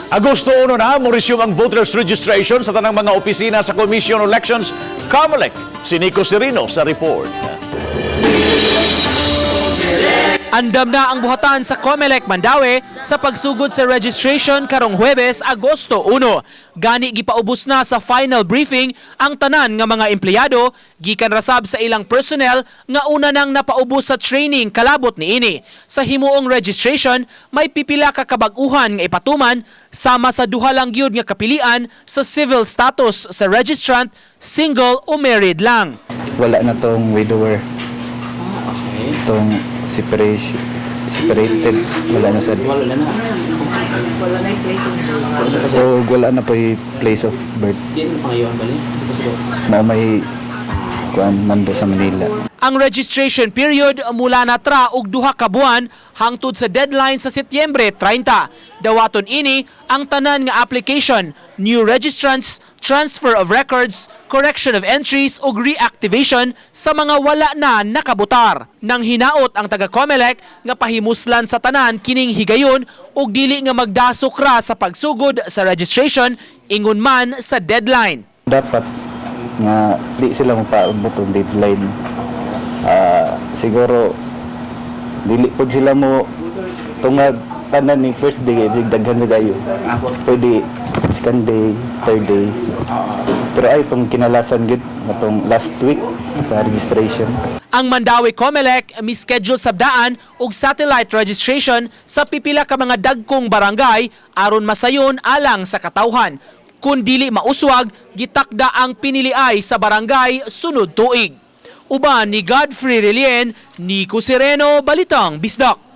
Agosto 1 na, mo resume ang voters registration sa tanang mga opisina sa Commission on Elections, COMELEC. Si Nico Serino sa report. Andam na ang buhatan sa COMELEC Mandaue sa pagsugod sa registration karong Huwebes, Agosto 1. Gani gipaubos na sa final briefing ang tanan nga mga empleyado, gikan rasab sa ilang personnel nga una nang napaubos sa training kalabot niini. Sa himuong registration, may pipila ka kabag-uhan nga ipatuman sama sa duha lang gyud nga kapilian sa civil status sa registrant, single o married lang. Wala na tong widower. Itong separated, wala na sa... Wala na. Wala na yung place of birth. So, wala na po yung place of birth. Di na pangayon ba niya? May mando sa Manila. Ang registration period mula na tra og duha ka buwan hangtod sa deadline sa Setyembre 30. Dawaton ini ang tanan nga application, new registrants, transfer of records, correction of entries ug reactivation sa mga wala na nakabutar. Nang hinaot ang taga COMELEC nga pahimuslan sa tanan kining higayon ug dili nga magdasok ra sa pagsugod sa registration ingon man sa deadline. Dapat nga di sila mapaabot ang deadline. Siguro dili po sila mo tungad tanan ni first day daghan na kayo. Pwede second day, third day. Pero ay itong kinalasan gid atong last week sa registration. Ang Mandaue COMELEC mi-schedule sabdaan og satellite registration sa pipila ka mga dagkong barangay aron masayon alang sa katawhan. Kung dili mauswag, gitakda ang piniliay sa barangay sunod tuig. Uban ni Godfrey Relien, Nico Sereno, Balitang Bisdak.